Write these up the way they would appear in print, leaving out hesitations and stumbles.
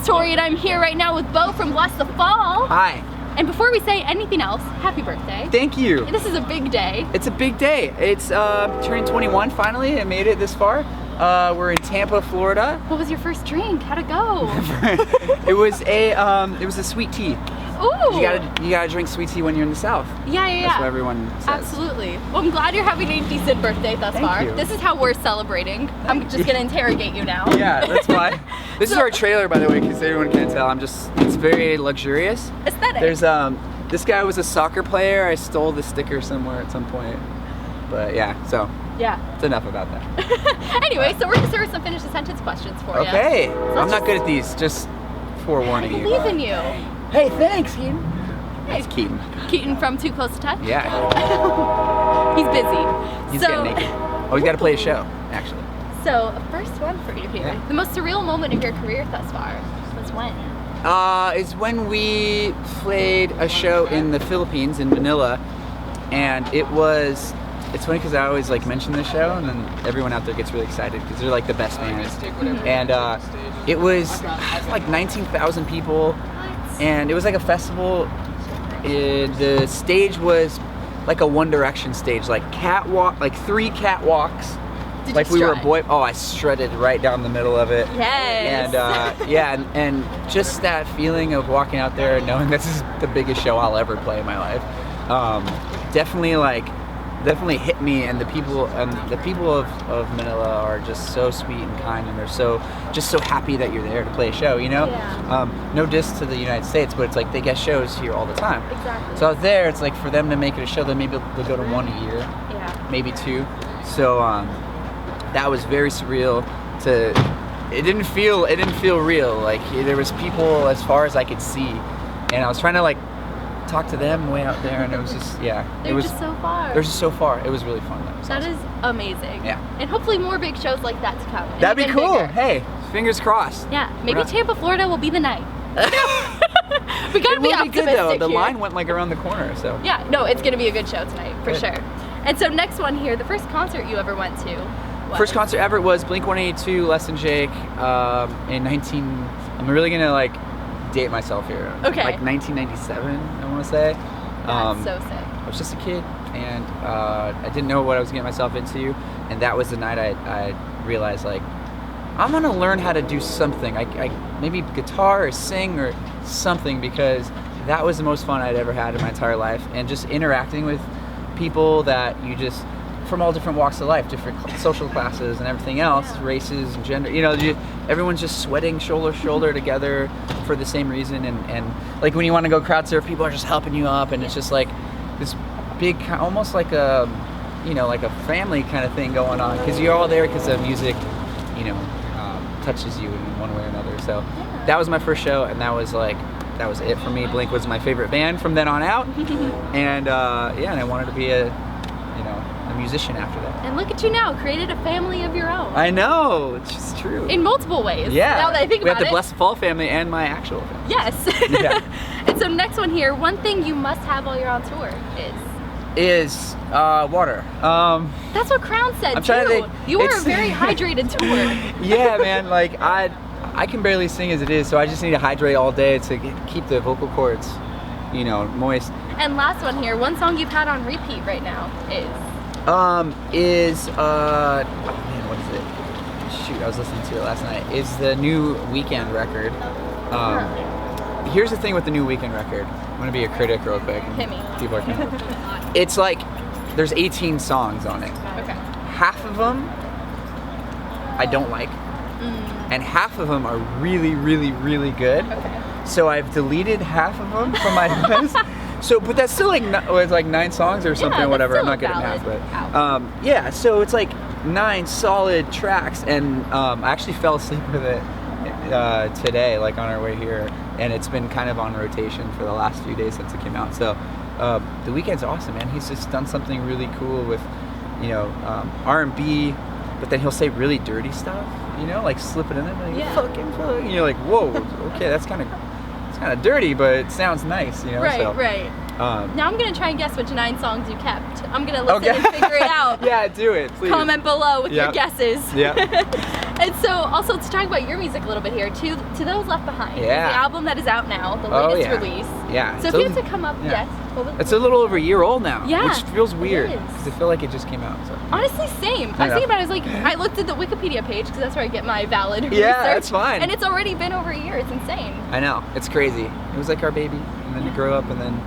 is Tori, and I'm here right now with Beau from Blessthefall. Hi. And before we say anything else, happy birthday. Thank you. This is a big day. It's a big day. It's turning 21 finally. I made it this far. We're in Tampa, Florida. What was your first drink? How'd it go? It was a sweet tea. Ooh. You gotta drink sweet tea when you're in the South. Yeah. That's what everyone says. Absolutely. Well, I'm glad you're having a decent birthday thus far. You. This is how we're celebrating. I'm just gonna interrogate you now. Yeah, that's fine. This is our trailer, by the way, because everyone can't tell. It's very luxurious. Aesthetic. There's this guy was a soccer player. I stole the sticker somewhere at some point. But yeah, so. Yeah. It's enough about that. Anyway, so we're gonna start with some finish the sentence questions for you. Okay. So I'm not good at these. Just forewarning you. I believe in you. Hey, thanks, Keaton. Hey. It's Keaton. Keaton from Too Close to Touch? Yeah. He's busy. He's getting naked. Oh, he's got to play a show, actually. So, first one for you here. Yeah. The most surreal moment of your career thus far was when? Is when we played a show in the Philippines, in Manila, and it's funny because I always mention this show, and then everyone out there gets really excited because they're like the best fans. And it was like 19,000 people, and it was like a festival. The stage was like a One Direction stage, like 3 catwalks. Did like you we were strut? I strutted right down the middle of it. Yes. And and just that feeling of walking out there and knowing this is the biggest show I'll ever play in my life, definitely hit me. And the people of Manila are just so sweet and kind, and they're so happy that you're there to play a show, you know? Yeah. No diss to the United States, but it's like they get shows here all the time. Exactly. So out there, it's like for them to make it a show, then maybe they'll go to one a year, maybe 2. So that was very surreal. It didn't feel real. Like there was people as far as I could see, and I was trying to talk to them way out there, and it was just They're just so far. They're just so far. It was really fun. That is amazing. Yeah. And hopefully more big shows like that to come. That'd be even cool. bigger. Hey, fingers crossed. Yeah. Maybe Tampa, Florida will be the night. We gotta It be will be optimistic good though. The here. line went around the corner, so. Yeah. No, it's gonna be a good show tonight for Good. sure. And so next one here, the first concert you ever went to. First concert ever was Blink-182, Less Than Jake, I'm really gonna date myself here. Okay. Like 1997, I want to say. That's so sick. I was just a kid, and I didn't know what I was getting myself into, and that was the night I realized I'm gonna learn how to do something. I maybe guitar or sing or something, because that was the most fun I'd ever had in my entire life, and just interacting with people that you just from all different walks of life, different social classes and everything else, races and gender. Everyone's just sweating shoulder to shoulder together for the same reason, and when you want to go crowd surf, people are just helping you up, and it's just this big, almost like a family kind of thing going on, because you're all there because the music, touches you in one way or another. So that was my first show, and that was it for me. Blink was my favorite band from then on out, and and I wanted to be a musician after that. And look at you now, created a family of your own. I know, it's just true. In multiple ways. Yeah. Now that I think we about have it. the Blessthefall family and my actual family. Yes. Yeah. And so next one here, one thing you must have while you're on tour is water. That's what Crown said I'm trying too. to think. You are a very hydrated tour. Yeah, man. I can barely sing as it is, so I just need to hydrate all day to keep the vocal cords, moist. And last one here, one song you've had on repeat right now is what is it? Shoot, I was listening to it last night. Is the new Weekend record. Here's the thing with the new Weekend record. I'm gonna be a critic real quick. Hit me. People are it's there's 18 songs on it. Okay. Half of them I don't like, and half of them are really, really, really good. Okay. So I've deleted half of them from my list. So, but that's still it's 9 songs or something, or whatever. I'm not good at math, but so it's 9 solid tracks, and I actually fell asleep with it today, on our way here, and it's been kind of on rotation for the last few days since it came out. So the Weeknd's awesome, man. He's just done something really cool with R&B, but then he'll say really dirty stuff, slip it in there, fucking, and you're like, whoa, okay, that's kind of dirty, but it sounds nice, Right, so, right. Now I'm gonna try and guess which 9 songs you kept. I'm gonna listen and figure it out. Yeah, do it, please. Comment below with your guesses. Yeah. And so, also to talk about your music a little bit here, To Those Left Behind, Yeah. is the album that is out now, the latest release. Yeah. So if you had to come up, yes. It's a little over a year old now, Yeah, which feels weird it is. because I feel like it just came out. So. Honestly, same. I was thinking about it, I was like, I looked at the Wikipedia page because that's where I get my valid research. Yeah, that's fine. And it's already been over a year. It's insane. I know, it's crazy. It was like our baby, and then it grew up, and then.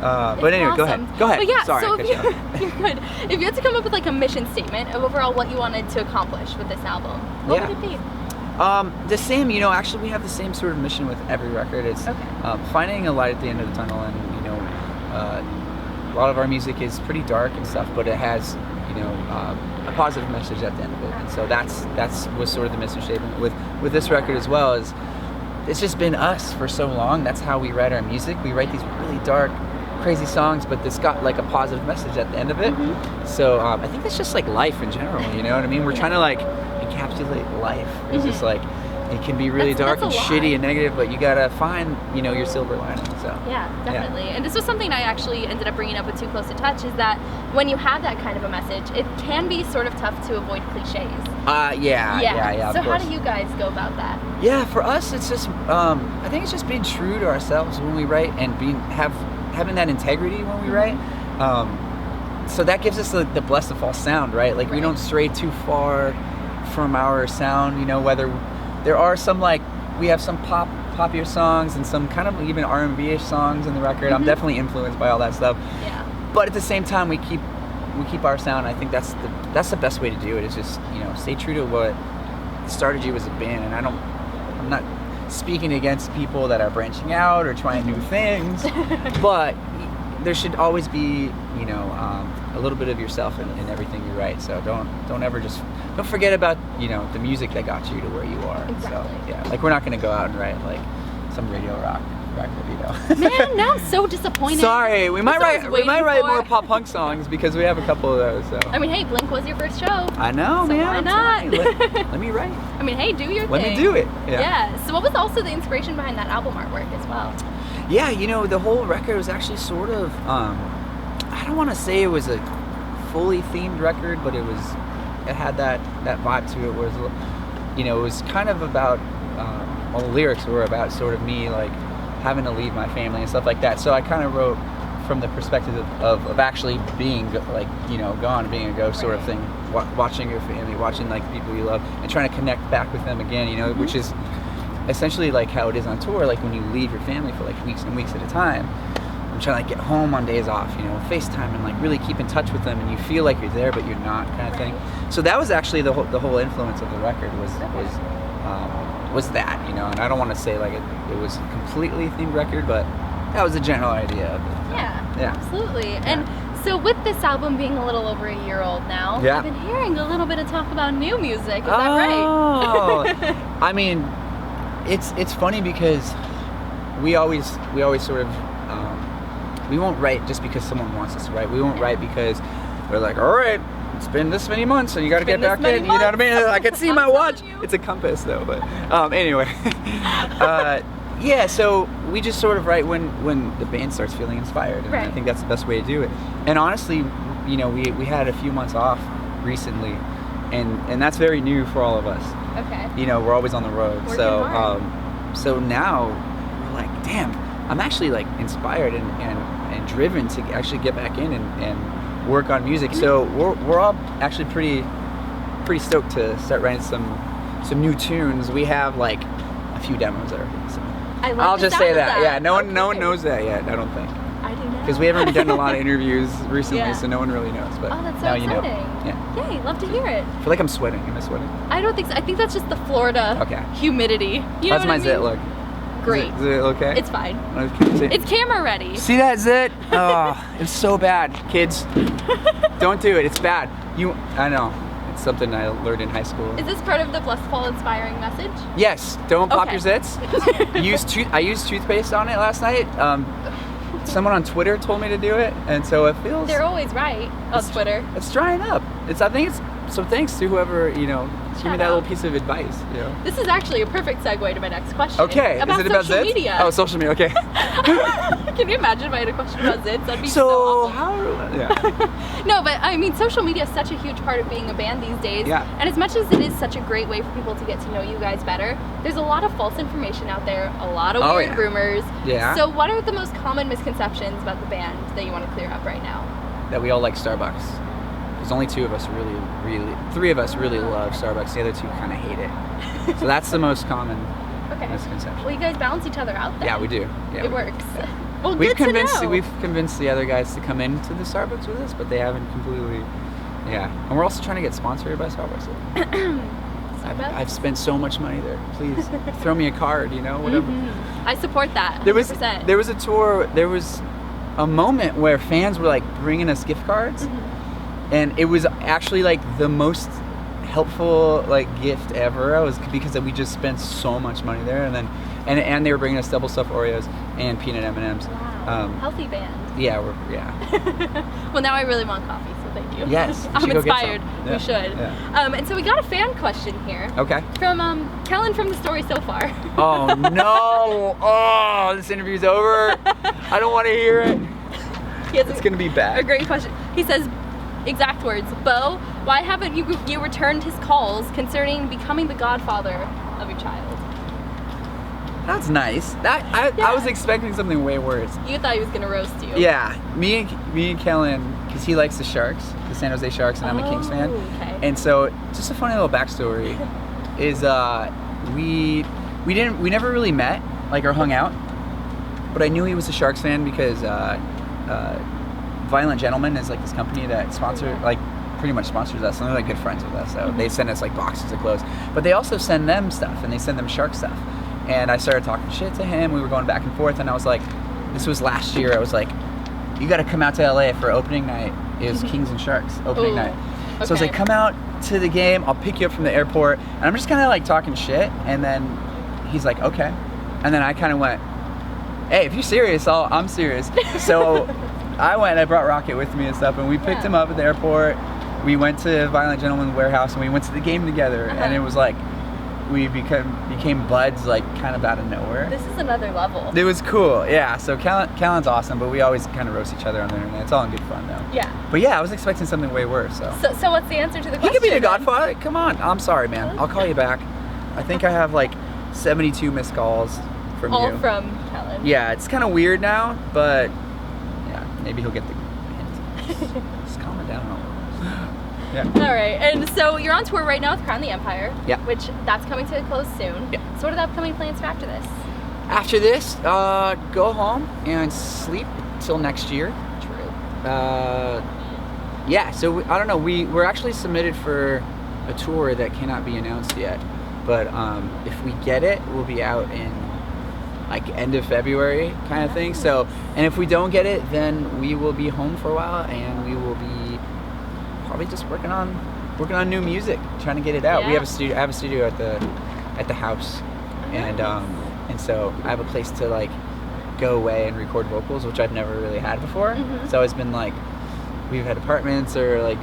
But anyway, awesome. Go ahead. But yeah, Sorry, so I cut you off. you're good. If you had to come up with like a mission statement of overall what you wanted to accomplish with this album, what would it be? The same, actually we have the same sort of mission with every record. It's finding a light at the end of the tunnel, and a lot of our music is pretty dark and stuff, but it has a positive message at the end of it. And so that's was sort of the mission statement with this record as well. Is it's just been us for so long. That's how we write our music. We write these really dark, crazy songs, but it's got like a positive message at the end of it. So I think that's just like life in general. You know what I mean? We're trying to like encapsulate life. It's just like it can be really dark and shitty and negative, but you gotta find your silver lining. So yeah, definitely. And this was something I actually ended up bringing up with Too Close to Touch, is that when you have that kind of a message, it can be sort of tough to avoid cliches. Yeah. So how do you guys go about that? Yeah, for us, it's just I think it's just being true to ourselves when we write, and having that integrity when we write. So that gives us the Blessthefall sound, right? Like we don't stray too far from our sound. Whether there are some we have some poppier songs and some kind of even R&B-ish songs in the record. I'm definitely influenced by all that stuff. Yeah. But at the same time, we keep our sound. I think that's the best way to do it. Is just stay true to what started you as a band. And I'm not speaking against people that are branching out or trying new things, but there should always be a little bit of yourself in everything you write. So don't forget about the music that got you to where you are. Exactly. So yeah, we're not gonna go out and write like some radio rock record, Man, now I'm so disappointed. Sorry, we might write more pop punk songs because we have a couple of those. So I mean, hey, Blink was your first show. I know, so man. Why not? Let me write. I mean, hey, do your thing. Let me do it. Yeah. So what was also the inspiration behind that album artwork as well? Yeah, the whole record was actually sort of I don't want to say it was a fully themed record, but it had that vibe to it. It was kind of about all the lyrics were about sort of me having to leave my family and stuff like that. So I kind of wrote from the perspective of actually being gone, being a ghost sort of thing, watching your family, watching people you love, and trying to connect back with them again. Which is essentially how it is on tour. When you leave your family for weeks and weeks at a time. I'm trying to get home on days off, FaceTime and really keep in touch with them, and you feel like you're there but you're not, kind of thing. So that was actually the whole influence of the record was that, and I don't want to say it was a completely themed record, but that was the general idea of it. Yeah. Absolutely. Yeah. And so with this album being a little over a year old now, I've been hearing a little bit of talk about new music. Is that right? I mean, it's funny because we always sort of we won't write just because someone wants us to write. We won't write because we're like, all right, it's been this many months and you got to get back in. You know what I mean? I can see my watch. It's a compass though, but anyway. Yeah, so we just sort of write when the band starts feeling inspired, and I think that's the best way to do it. And honestly, we had a few months off recently, and that's very new for all of us. Okay. We're always on the road. So now we're like, damn, I'm actually inspired and driven to actually get back in and work on music. So we're all actually pretty stoked to start writing some new tunes. We have a few demos already. So I'll just say that. Yeah, no one knows that yet. I don't think. I do know. Because we haven't done a lot of interviews recently, so no one really knows. But that's so now exciting. You know. Yeah. Yay, love to hear it. I feel like I'm sweating. Am I sweating? I don't think so. I think that's just the Florida humidity. How's my zit look? Great. Is it okay? It's fine. It's camera ready. See that zit? Oh, it's so bad. Kids, don't do it. It's bad. I know. It's something I learned in high school. Is this part of the Blessthefall inspiring message? Yes. Don't pop your zits. I used toothpaste on it last night. Someone on Twitter told me to do it, and so it feels... They're always right on Twitter. It's drying up. So thanks to whoever, gave me that little piece of advice, This is actually a perfect segue to my next question. Okay. About is it about social zits? media. Oh, social media, okay. Can you imagine if I had a question about zits? That'd be so awful. Yeah. No, but I mean, social media is such a huge part of being a band these days. Yeah. And as much as it is such a great way for people to get to know you guys better, there's a lot of false information out there, a lot of weird rumors. Yeah. So what are the most common misconceptions about the band that you want to clear up right now? That we all like Starbucks. There's only three of us really love Starbucks. The other two kind of hate it. So that's the most common misconception. Well, you guys balance each other out then. Yeah, we do. Yeah, it works. Yeah. Well, we've convinced the other guys to come into the Starbucks with us, but they haven't completely. Yeah, and we're also trying to get sponsored by Starbucks. I've spent so much money there. Please throw me a card, whatever. I support that. 100%. There was a tour. There was a moment where fans were like bringing us gift cards, and it was actually like the most helpful like gift ever. Because we just spent so much money there, and they were bringing us double stuffed Oreos and peanut M&Ms. Wow. Healthy band. Yeah, Well, now I really want coffee, so thank you. Yes, I'm inspired. Yeah. We should. Yeah. And so we got a fan question here. Okay. From Kellen from The Story So Far. Oh no! Oh, this interview's over. I don't want to hear it. It's gonna be bad. A great question. He says, exact words, Beau, why haven't you returned his calls concerning becoming the godfather of your child? That's nice. I was expecting something way worse. You thought he was gonna roast you. Yeah, me and Kellen, because he likes the Sharks, the San Jose Sharks, and I'm a Kings fan. Okay. And so, just a funny little backstory is we never really met, like, or hung out, but I knew he was a Sharks fan because Violent Gentlemen is like this company that pretty much sponsors us, and they're like good friends with us. So they send us like boxes of clothes, but they also send them stuff, and they send them Shark stuff. And I started talking shit to him. We were going back and forth, and I was like, this was last year. I was like, you got to come out to LA for opening night. It was Kings and Sharks opening night. So I was like, come out to the game. I'll pick you up from the airport. And I'm just kind of like talking shit. And then he's like, okay. And then I kind of went, hey, if you're serious, I'm serious. So I went and I brought Rocket with me and stuff, and we picked him up at the airport. We went to Violent Gentleman's warehouse, and we went to the game together. And it was like, we became buds like kind of out of nowhere. This is another level. It was cool, yeah. So Callan's awesome, but we always kind of roast each other on the internet. It's all in good fun though. Yeah. But yeah, I was expecting something way worse. So what's the answer to the question? He could be the godfather. Come on, I'm sorry, man. I'll call you back. I think I have like 72 missed calls from you. All from Kellen. Yeah, it's kind of weird now, but yeah, maybe he'll get the hint. Just calm it down a little. Yeah. All right, and so you're on tour right now with Crown the Empire. Yeah. Which that's coming to a close soon. Yeah. So what are the upcoming plans for after this? After this, go home and sleep till next year. True. Yeah. So I don't know. We're actually submitted for a tour that cannot be announced yet, but if we get it, we'll be out in like end of February kind of thing. So, and if we don't get it, then we will be home for a while, and we will be probably just working on new music, trying to get it out. Yeah. We have a studio. I have a studio at the house, and so I have a place to like go away and record vocals, which I've never really had before. It's always been like we've had apartments or like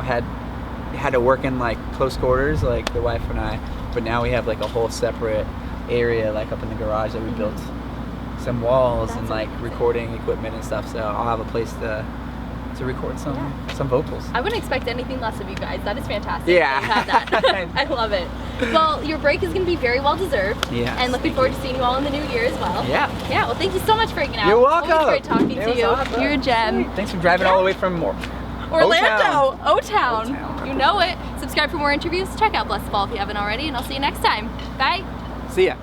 had to work in like close quarters, like the wife and I. But now we have like a whole separate area like up in the garage that we built some walls and like recording equipment and stuff. So I'll have a place to record some vocals. I wouldn't expect anything less of you guys. That is fantastic. Yeah. You have that. I love it. Well, your break is going to be very well deserved. Yeah. And looking forward to seeing you all in the new year as well. Yeah. Yeah. Well, thank you so much for hanging out. You're welcome. Always great talking to you. Awesome. You're a gem. Thanks for driving all the way from Orlando. O-Town. O-Town. You know it. Subscribe for more interviews. Check out Blessthefall if you haven't already, and I'll see you next time. Bye. See ya.